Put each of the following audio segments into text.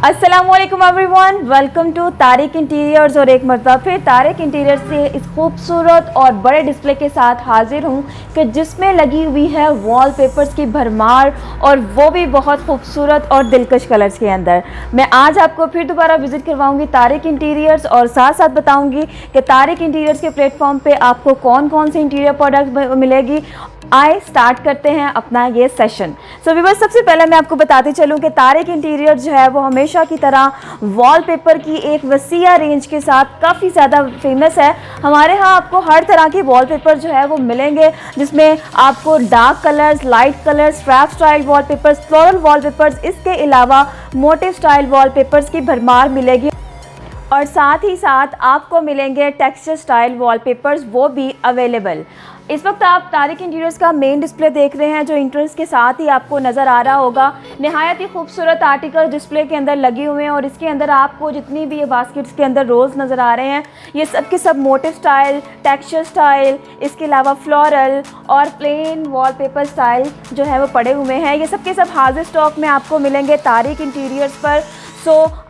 अस्सलामुअलैकुम everyone, welcome to Tariq Interiors. और एक मरतबा फिर तारिक इंटीरियर्स से इस खूबसूरत और बड़े डिस्प्ले के साथ हाजिर हूँ कि जिसमें लगी हुई है वॉलपेपर्स की भरमार, और वो भी बहुत खूबसूरत और दिलकश कलर्स के अंदर। मैं आज आपको फिर दोबारा विज़िट करवाऊँगी तारिक इंटीरियर्स, और साथ साथ बताऊँगी कि तारिक इंटीरियर्स के प्लेटफॉर्म पर आपको कौन कौन से इंटीरियर प्रोडक्ट मिलेगी। आए स्टार्ट करते हैं अपना ये सेशन। व्यूअर्स, सबसे पहले मैं आपको बताते चलूं कि तारिक इंटीरियर जो है वो हमेशा की तरह वॉलपेपर की एक वसीया रेंज के साथ काफ़ी ज़्यादा फेमस है। हमारे यहाँ आपको हर तरह के वॉलपेपर जो है वो मिलेंगे, जिसमें आपको dark colours, light colours, scrap style wallpapers, floral wallpapers, इसके अलावा मोटिव स्टाइल वॉलपेपर्स की भरमार मिलेगी। और साथ ही साथ आपको मिलेंगे टेक्सचर स्टाइल वॉलपेपर्स, वो भी अवेलेबल। इस वक्त आप तारिक इंटीरियर्स का मेन डिस्प्ले देख रहे हैं, जो इंट्रेंस के साथ ही आपको नज़र आ रहा होगा। नहायत ही खूबसूरत आर्टिकल डिस्प्ले के अंदर लगे हुए हैं, और इसके अंदर आपको जितनी भी ये बास्केट्स के अंदर रोज़ नज़र आ रहे हैं, ये सब के सब मोटिव स्टाइल, टेक्सचर स्टाइल, इसके अलावा फ्लोरल और प्लेन वॉलपेपर स्टाइल जो है वो पड़े हुए हैं। ये सब के सब हाजिर स्टॉक में आपको मिलेंगे तारिक इंटीरियर्स पर।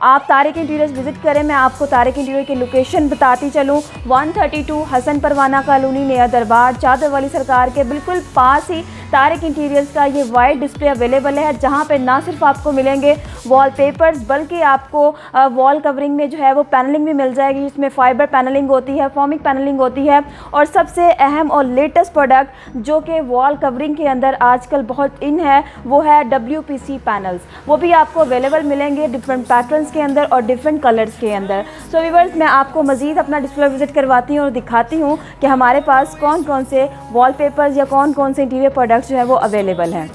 आप तारिक इंटीरियर्स विज़िट करें। मैं आपको तारिक इंटीरियर की लोकेशन बताती चलूँ। 132 हसन परवाना कॉलोनी, नया दरबार, चादर वाली सरकार के बिल्कुल पास ही तारिक इंटीरियर्स का ये वाइड डिस्प्ले अवेलेबल है, जहाँ पे ना सिर्फ आपको मिलेंगे वॉलपेपर्स, बल्कि आपको वॉल कवरिंग में जो है वो पैनलिंग भी मिल जाएगी, जिसमें फाइबर पैनलिंग होती है, फॉर्मिक पैनलिंग होती है। और सबसे अहम और लेटेस्ट प्रोडक्ट जो कि वॉल कवरिंग के अंदर आजकल बहुत इन है, वो है WPC पैनल्स। वो भी आपको अवेलेबल मिलेंगे डिफरेंट पैटर्न्स के अंदर और डिफरेंट कलर्स के अंदर। व्यूअर्स, मैं आपको मज़ीद अपना डिस्प्ले विज़िट करवाती हूँ और दिखाती हूँ कि हमारे पास कौन कौन से वॉलपेपर्स या कौन कौन से इंटीरियर प्रोडक्ट्स जो है वो अवेलेबल हैं।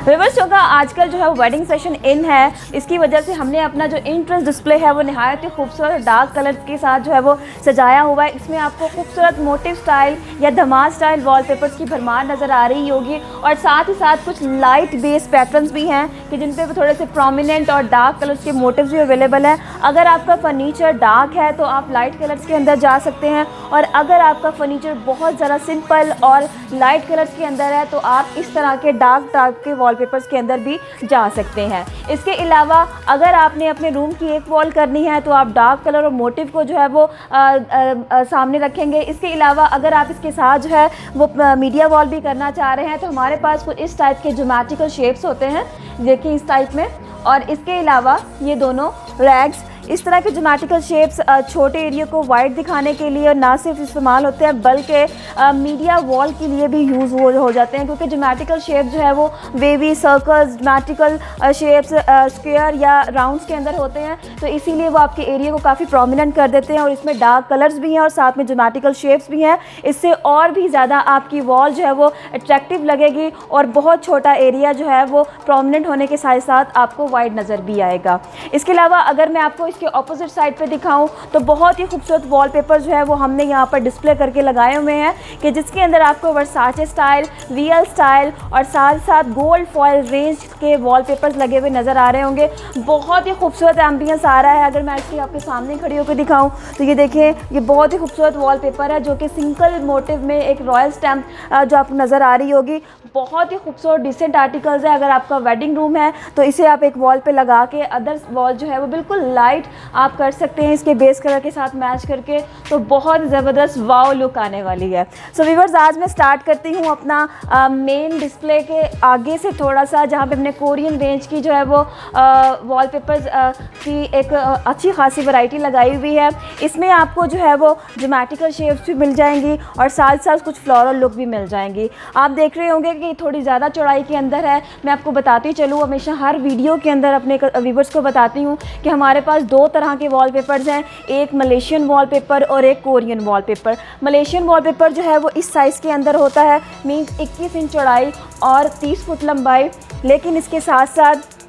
व्यूअर्स, क्योंकि आजकल जो है वो वेडिंग सेशन इन है, इसकी वजह से हमने अपना जो इंट्रेंस डिस्प्ले है वो नहायत ही खूबसूरत डार्क कलर के साथ जो है वो सजाया हुआ है। इसमें आपको खूबसूरत मोटिव स्टाइल या धमाल स्टाइल वॉलपेपर्स की भरमार नज़र आ रही होगी, और साथ ही साथ कुछ लाइट बेस पैटर्न्स भी हैं कि जिन पे थोड़े से प्रोमिनेंट और डार्क कलर्स के मोटिव्स भी अवेलेबल हैं। अगर आपका फर्नीचर डार्क है तो आप लाइट कलर्स के अंदर जा सकते हैं, और अगर आपका फर्नीचर बहुत ज़रा सिंपल और लाइट कलर्स के अंदर है तो आप इस तरह के डार्क के वॉलपेपर्स के अंदर भी जा सकते हैं। इसके अलावा अगर आपने अपने रूम की एक वॉल करनी है तो आप डार्क कलर और मोटिव को जो है वो सामने रखेंगे। इसके अलावा अगर आप इसके साथ जो है वो मीडिया वॉल भी करना चाह रहे हैं तो हमारे पास कुछ इस टाइप के ज्योमेट्रिकल शेप्स होते हैं, देखिए इस टाइप में। और इसके अलावा ये दोनों रैग्स, इस तरह के ज्योमेट्रिकल शेप्स छोटे एरिया को वाइड दिखाने के लिए ना सिर्फ इस्तेमाल होते हैं, बल्कि मीडिया वॉल के लिए भी यूज़ हो जाते हैं, क्योंकि ज्योमेट्रिकल शेप जो है वो wavy, circles, geometrical shapes square या राउंड्स के अंदर होते हैं, तो इसीलिए वो आपके एरिया को काफ़ी प्रोमिनेंट कर देते हैं। और इसमें डार्क कलर्स भी हैं और साथ में ज्योमेट्रिकल शेप्स भी हैं। इससे और भी ज़्यादा आपकी वॉल जो है वो अट्रैक्टिव लगेगी, और बहुत छोटा एरिया जो है वो प्रोमिनेंट होने के साथ साथ आपको वाइड नज़र भी आएगा। इसके अलावा अगर मैं आपको इसके ऑपोजिट साइड पे दिखाऊं तो बहुत ही खूबसूरत वॉलपेपर जो है वो हमने यहाँ पर डिस्प्ले करके लगाए हुए हैं, कि जिसके अंदर आपको वर्साचे स्टाइल, VL स्टाइल और साथ साथ गोल्ड फॉयल रेंज के वॉलपेपर्स लगे हुए नज़र आ रहे होंगे। बहुत ही खूबसूरत एम्बियंस आ रहा है। अगर मैं इसकी आपके सामने खड़ी होकर दिखाऊं तो ये देखिए, ये बहुत ही खूबसूरत वॉलपेपर है, जो कि सिंगल मोटिव में एक रॉयल स्टैम्प जो आपको नज़र आ रही होगी। बहुत ही खूबसूरत डिसेंट आर्टिकल्स है। अगर आपका वेडिंग रूम है तो इसे आप एक वॉल पे लगा के अदर वॉल जो है वो बिल्कुल लाइट आप कर सकते हैं इसके बेस कलर के साथ मैच करके, तो बहुत ज़बरदस्त वाव लुक आने वाली है। व्यूअर्स, आज मैं स्टार्ट करती हूँ अपना मेन डिस्प्ले के आगे से थोड़ा सा, जहाँ पे हमने कोरियन रेंज की जो है वो वॉलपेपर्स की एक अच्छी खासी वैरायटी लगाई हुई है। इसमें आपको जो है वो ज्योमेट्रिकल शेप्स भी मिल जाएंगी और साथ साथ कुछ फ्लोरल लुक भी मिल जाएंगी। आप देख रहे होंगे कि थोड़ी ज़्यादा चौड़ाई के अंदर है। मैं आपको बताती चलूँ, हमेशा हर वीडियो के अंदर अपने व्यूअर्स को बताती हूँ कि हमारे पास दो तरह के वॉलपेपर्स हैं, एक मलेशियन वॉलपेपर और एक कोरियन वॉलपेपर। मलेशियन वॉलपेपर जो है वो इस साइज़ के अंदर होता है, मीन्स 21 इंच चौड़ाई और 30 फुट लंबाई। लेकिन इसके साथ साथ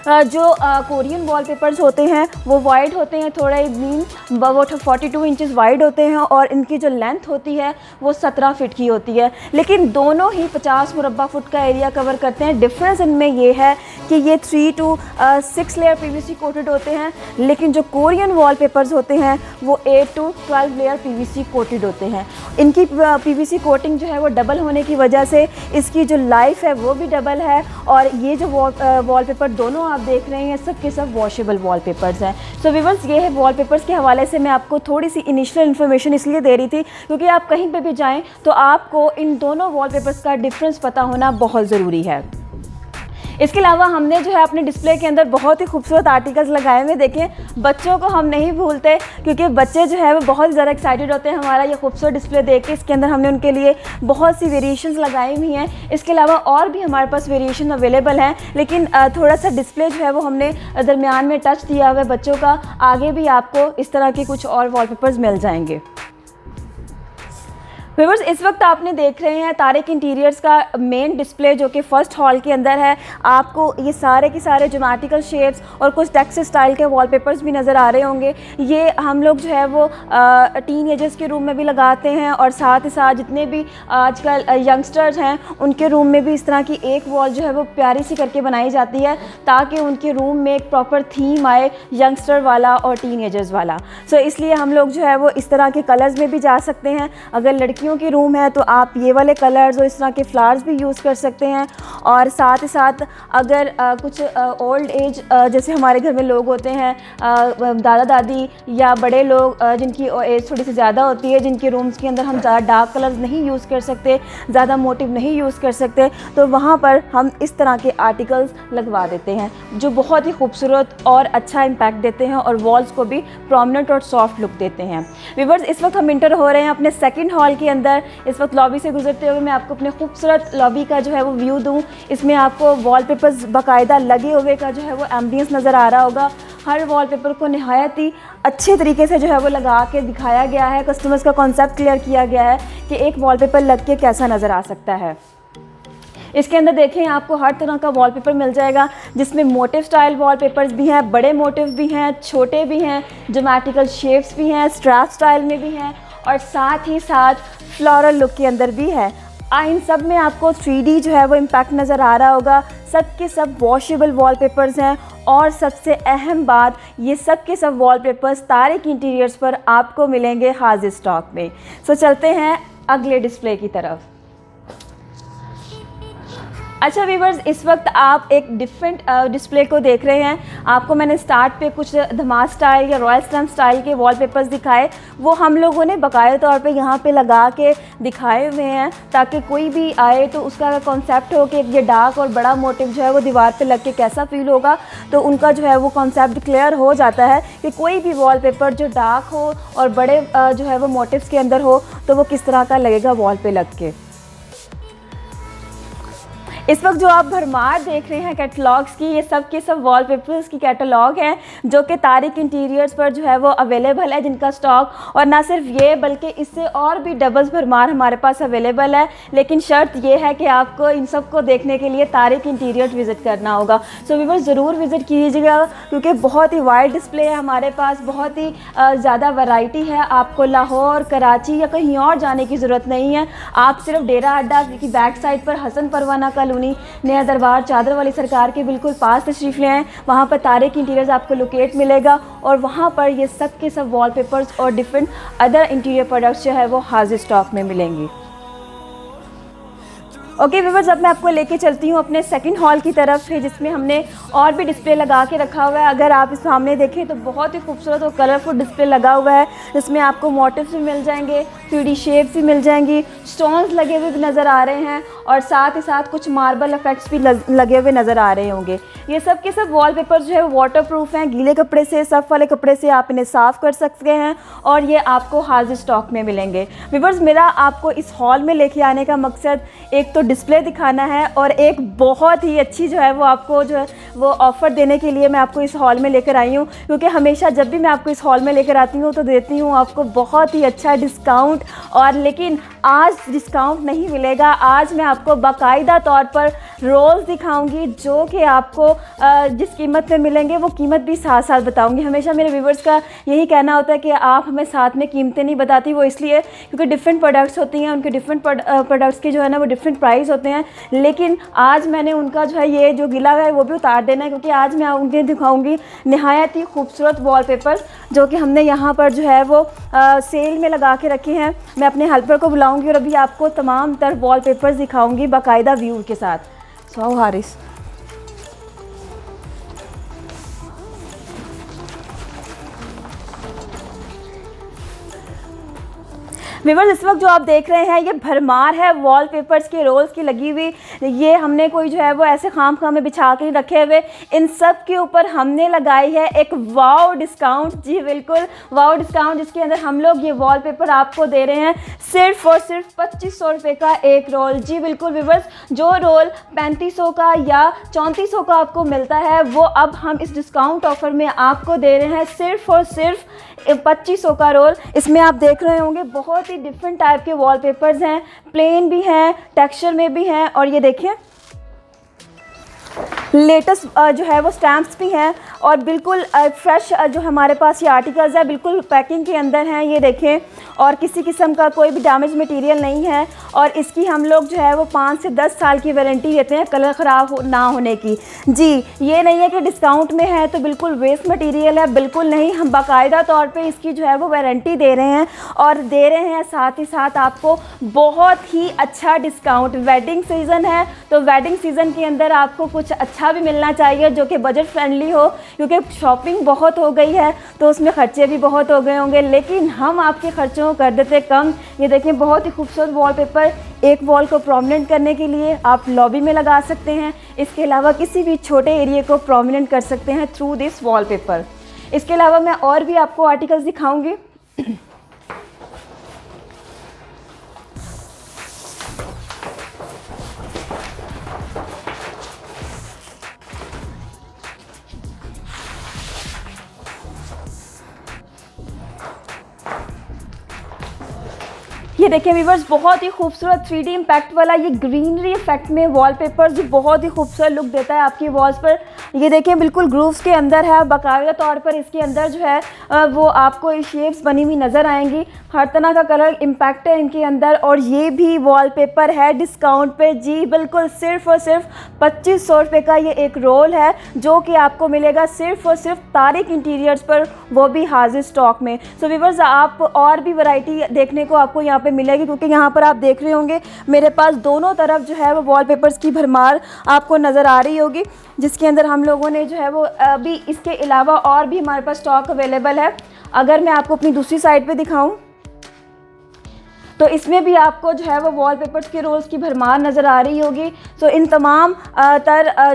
जो कोरियन वॉलपेपर्स होते हैं वो वाइड होते हैं, थोड़ा मीन वो 42 इंचेस वाइड होते हैं, और इनकी जो लेंथ होती है वो 17 फीट की होती है। लेकिन दोनों ही 50 मुरब्बा फुट का एरिया कवर करते हैं। डिफरेंस इनमें ये है कि ये 3 to 6 लेयर PVC कोटेड होते हैं, लेकिन जो कोरियन वॉलपेपर्स होते हैं वो 8 to 12 लेयर PVC कोटेड होते हैं। इनकी PVC कोटिंग जो है वो डबल होने की वजह से इसकी जो लाइफ है वो भी डबल है, और ये जो वॉलपेपर दोनों आप देख रहे हैं सब के सब वॉशेबल वॉलपेपर्स हैं। सो व्यूअर्स, ये है वॉलपेपर्स के हवाले से मैं आपको थोड़ी सी इनिशियल इन्फॉर्मेशन इसलिए दे रही थी क्योंकि आप कहीं पे भी जाएं तो आपको इन दोनों वॉलपेपर्स का डिफरेंस पता होना बहुत ज़रूरी है। इसके अलावा हमने जो है अपने डिस्प्ले के अंदर बहुत ही खूबसूरत आर्टिकल्स लगाए हुए। देखें, बच्चों को हम नहीं भूलते क्योंकि बच्चे जो है वो बहुत ज़्यादा एक्साइटेड होते हैं हमारा ये खूबसूरत डिस्प्ले देख के। इसके अंदर हमने उनके लिए बहुत सी वेरिएशंस लगाई हुई हैं। इसके अलावा और भी हमारे पास वेरिएशन अवेलेबल हैं, लेकिन थोड़ा सा डिस्प्ले जो है वो हमने दरमियान में टच दिया हुआ है बच्चों का। आगे भी आपको इस तरह के कुछ और वॉलपेपर्स मिल जाएंगे। व्यूअर्स, इस वक्त आपने देख रहे हैं तारिक इंटीरियर्स का मेन डिस्प्ले जो कि फ़र्स्ट हॉल के अंदर है। आपको ये सारे के सारे ज्योमेट्रिकल शेप्स और कुछ टेक्स्ट स्टाइल के वॉलपेपर्स भी नज़र आ रहे होंगे। ये हम लोग जो है वो टीन एजर्स के रूम में भी लगाते हैं और साथ ही साथ जितने भी आजकल यंगस्टर्स हैं उनके रूम में भी इस तरह की एक वॉल जो है वो प्यारी सी करके बनाई जाती है ताकि उनके रूम में एक प्रॉपर थीम आए यंगस्टर वाला और टीन एजर्स वाला। सो इसलिए हम लोग जो है वो इस तरह के कलर्स में भी जा सकते हैं। अगर लड़की की रूम है तो आप ये वाले कलर्स और इस तरह के फ्लावर्स भी यूज़ कर सकते हैं। और साथ ही साथ अगर कुछ ओल्ड एज जैसे हमारे घर में लोग होते हैं, दादा दादी या बड़े लोग जिनकी एज थोड़ी सी ज़्यादा होती है, जिनके रूम्स के अंदर हम ज़्यादा डार्क कलर्स नहीं यूज़ कर सकते, ज़्यादा मोटिव नहीं यूज़ कर सकते, तो वहाँ पर हम इस तरह के आर्टिकल्स लगवा देते हैं जो बहुत ही खूबसूरत और अच्छा इम्पैक्ट देते हैं और वॉल्स को भी प्रोमिनेंट और सॉफ्ट लुक देते हैं। व्यूअर्स, इस वक्त हम इंटर हो रहे हैं अपने सेकेंड हॉल के अंदर। इस वक्त लॉबी से गुजरते हुए मैं आपको अपने खूबसूरत लॉबी का जो है वो व्यू दूं। इसमें आपको वॉलपेपर्स बाकायदा लगे हुए का जो है वो एम्बियंस नज़र आ रहा होगा। हर वॉलपेपर को निहायत ही अच्छे तरीके से जो है वो लगा के दिखाया गया है। कस्टमर्स का कॉन्सेप्ट क्लियर किया गया है कि एक वॉलपेपर लग के कैसा नज़र आ सकता है। इसके अंदर देखें, आपको हर तरह का वॉलपेपर मिल जाएगा जिसमें मोटिव स्टाइल वॉलपेपर्स भी हैं, बड़े मोटिव भी हैं, छोटे भी हैं, ज्योमेट्रिकल शेप्स भी हैं, स्ट्रैप स्टाइल में भी हैं और साथ ही साथ फ्लोरल लुक के अंदर भी है। इन सब में आपको 3D जो है वो इम्पैक्ट नज़र आ रहा होगा। सब के सब वॉशेबल वॉलपेपर्स हैं और सबसे अहम बात, ये सब के सब वॉलपेपर्स तारिक इंटीरियर्स पर आपको मिलेंगे हाजिर स्टॉक में। सो चलते हैं अगले डिस्प्ले की तरफ। अच्छा व्यूअर्स, इस वक्त आप एक डिफरेंट डिस्प्ले को देख रहे हैं। आपको मैंने स्टार्ट पे कुछ धमाल स्टाइल या रॉयल स्टैम्प स्टाइल के वॉलपेपर्स दिखाए, वो हम लोगों ने बाकायदा तौर पे यहाँ पे लगा के दिखाए हुए हैं ताकि कोई भी आए तो उसका कॉन्सेप्ट हो कि ये डार्क और बड़ा मोटिव जो है वो दीवार पे लग के कैसा फील होगा, तो उनका जो है वो कॉन्सेप्ट क्लियर हो जाता है कि कोई भी वॉलपेपर जो डार्क हो और बड़े जो है वो मोटिव्स के अंदर हो तो वो किस तरह का लगेगा वॉल पे लग के। इस वक्त जो आप भरमार देख रहे हैं कैटलॉग्स की, ये सब के सब वॉलपेपर्स की कैटलॉग हैं जो कि तारिक इंटीरियर्स पर जो है वो अवेलेबल है, जिनका स्टॉक, और ना सिर्फ ये बल्कि इससे और भी डबल्स भरमार हमारे पास अवेलेबल है। लेकिन शर्त ये है कि आपको इन सब को देखने के लिए तारिक इंटीरियर्स विज़िट करना होगा। सो व्यूअर्स, ज़रूर विज़िट कीजिएगा क्योंकि बहुत ही वाइड डिस्प्ले है हमारे पास, बहुत ही ज़्यादा वैरायटी है। आपको लाहौर, कराची या कहीं और जाने की ज़रूरत नहीं है। आप सिर्फ डेरा अड्डा की बैक साइड पर हसन परवाना कॉलोनी, नया दरबार, चादर वाली सरकार के बिल्कुल पास तशरीफ़ ले आएँ। वहाँ पर तारिक इंटीरियर्स आपको लोकेट मिलेगा और वहाँ पर ये सब के सब वॉलपेपर्स और डिफरेंट अदर इंटीरियर प्रोडक्ट्स जो है वो हाजिर स्टॉक में मिलेंगी। ओके व्यूअर्स, अब मैं आपको लेके चलती हूँ अपने सेकंड हॉल की तरफ है जिसमें हमने और भी डिस्प्ले लगा के रखा हुआ है। अगर आप इस सामने देखें तो बहुत ही खूबसूरत और कलरफुल डिस्प्ले लगा हुआ है जिसमें आपको मोटिव्स भी मिल जाएंगे, 3D शेप्स भी मिल जाएंगी, स्टोन्स लगे हुए भी नज़र आ रहे हैं और साथ ही साथ कुछ मार्बल इफेक्ट्स भी लगे हुए नज़र आ रहे होंगे। ये सब के सब वॉलपेपर जो है वाटर प्रूफ हैं, गीले कपड़े से, सफ़ वाले कपड़े से आप इन्हें साफ़ कर सकते हैं और ये आपको हाजिर स्टॉक में मिलेंगे। व्यूअर्स, मेरा आपको इस हॉल में लेके आने का मकसद एक तो डिस्प्ले दिखाना है और एक बहुत ही अच्छी जो है वो आपको जो है वो ऑफ़र देने के लिए मैं आपको इस हॉल में लेकर आई हूँ, क्योंकि हमेशा जब भी मैं आपको इस हॉल में लेकर आती हूँ तो देती हूँ आपको बहुत ही अच्छा डिस्काउंट। और लेकिन आज डिस्काउंट नहीं मिलेगा, आज मैं आपको बाकायदा तौर पर रोल्स दिखाऊंगी जो कि आपको जिस कीमत में मिलेंगे वो कीमत भी साथ साथ बताऊंगी। हमेशा मेरे व्यूवर्स का यही कहना होता है कि आप हमें साथ में कीमतें नहीं बताती, वो इसलिए क्योंकि डिफरेंट प्रोडक्ट्स होती हैं, उनके डिफरेंट प्रोडक्ट्स के जो है ना वो डिफरेंट प्राइस होते हैं। लेकिन आज मैंने उनका जो है ये जो गिला है वो भी उतार देना है, क्योंकि आज मैं उन्हें दिखाऊंगी नहायत ही खूबसूरत वॉलपेपर जो कि हमने यहाँ पर जो है वो सेल में लगा के रखे हैं। मैं अपने हेल्पर को बुलाऊंगी और अभी आपको तमाम तर वॉलपेपर्स दिखाऊंगी बाकायदा व्यू के साथ। सो हारिस, व्यूअर्स इस वक्त जो आप देख रहे हैं ये भरमार है वॉलपेपर्स के रोल्स की लगी हुई। ये हमने कोई जो है वो ऐसे खाम में बिछा के रखे हुए, इन सब के ऊपर हमने लगाई है एक वाव डिस्काउंट। जी बिल्कुल वाव डिस्काउंट, जिसके अंदर हम लोग ये वॉलपेपर आपको दे रहे हैं सिर्फ और सिर्फ 2500 रुपये का एक रोल। जी बिल्कुल व्यूअर्स, जो रोल 3500 का या 3400 का आपको मिलता है वो अब हम इस डिस्काउंट ऑफर में आपको दे रहे हैं सिर्फ और सिर्फ 2500 का रोल। इसमें आप देख रहे होंगे बहुत ही डिफरेंट टाइप के वॉलपेपर्स हैं, प्लेन भी हैं, टेक्सचर में भी हैं, और ये देखिए लेटेस्ट जो है वो स्टैम्प्स भी हैं, और बिल्कुल फ्रेश जो हमारे पास ये आर्टिकल्स है बिल्कुल पैकिंग के अंदर हैं। ये देखें, और किसी किस्म का कोई भी डैमेज मटेरियल नहीं है, और इसकी हम लोग जो है वो 5 से 10 साल की वारंटी देते हैं कलर ख़राब ना होने की। जी ये नहीं है कि डिस्काउंट में है तो बिल्कुल वेस्ट मटेरियल है, बिल्कुल नहीं, हम बाकायदा तौर पे इसकी जो है वो वारंटी दे रहे हैं, और दे रहे हैं साथ ही साथ आपको बहुत ही अच्छा डिस्काउंट। वेडिंग सीज़न है तो वेडिंग सीज़न के अंदर आपको कुछ अच्छा भी मिलना चाहिए जो कि बजट फ्रेंडली हो, क्योंकि शॉपिंग बहुत हो गई है तो उसमें ख़र्चे भी बहुत हो गए होंगे, लेकिन हम आपके ख़र्चों को कर देते कम। ये देखें बहुत ही खूबसूरत वॉलपेपर, एक वॉल को प्रोमिनेंट करने के लिए आप लॉबी में लगा सकते हैं, इसके अलावा किसी भी छोटे एरिया को प्रोमिनेंट कर सकते हैं थ्रू दिस वॉलपेपर। इसके अलावा मैं और भी आपको आर्टिकल्स दिखाऊंगी। ये देखिए व्यूअर्स बहुत ही खूबसूरत 3D इम्पैक्ट वाला ये ग्रीनरी इफेक्ट में वॉलपेपर जो बहुत ही खूबसूरत लुक देता है आपकी वॉल्स पर। ये देखें बिल्कुल ग्रूव्स के अंदर है, बाकायदा तौर पर इसके अंदर जो है वो आपको शेप्स बनी हुई नज़र आएंगी, हर तरह का कलर इम्पैक्ट है इनके अंदर, और ये भी वॉलपेपर है डिस्काउंट पे। जी बिल्कुल सिर्फ और सिर्फ 2500 रुपये का ये एक रोल है जो कि आपको मिलेगा सिर्फ और सिर्फ तारिक इंटीरियर्स पर, वो भी हाजिर स्टॉक में। सो व्यूअर्स आप और भी वैरायटी देखने को आपको यहाँ पे मिलेगी, क्योंकि यहाँ पर आप देख रहे होंगे मेरे पास दोनों तरफ जो है वो वॉलपेपर्स की भरमार आपको नज़र आ रही होगी, जिसके अंदर हम लोगों ने जो है वो अभी इसके अलावा और भी हमारे पास स्टॉक अवेलेबल है। अगर मैं आपको अपनी दूसरी साइड पे दिखाऊं तो इसमें भी आपको जो है वो वॉलपेपर्स के रोल्स की भरमार नज़र आ रही होगी। सो इन तमाम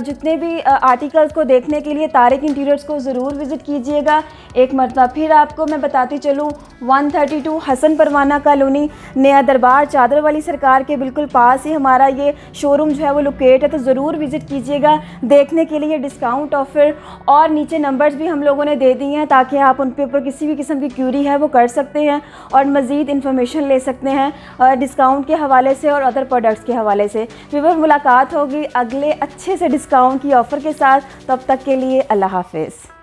जितने भी आर्टिकल्स को देखने के लिए तारिक इंटीरियर्स को ज़रूर विज़िट कीजिएगा। एक मरतबा फिर आपको मैं बताती चलूँ 132 हसन परवाना कॉलोनी, नया दरबार, चादर वाली सरकार के बिल्कुल पास ही हमारा ये शोरूम जो है वो लोकेट है, तो ज़रूर विज़िट कीजिएगा देखने के लिए डिस्काउंट ऑफ़र। और नीचे नंबर्स भी हम लोगों ने दे दिए हैं ताकि आप उन पे ऊपर किसी भी किस्म की क्यूरी है वो कर सकते हैं और मज़ीद इन्फॉर्मेशन ले सकते हैं डिस्काउंट के हवाले से और अदर प्रोडक्ट्स के हवाले से। फिर मुलाकात होगी अगले अच्छे से डिस्काउंट की ऑफ़र के साथ, तब तक के लिए अल्लाह हाफ़िज़।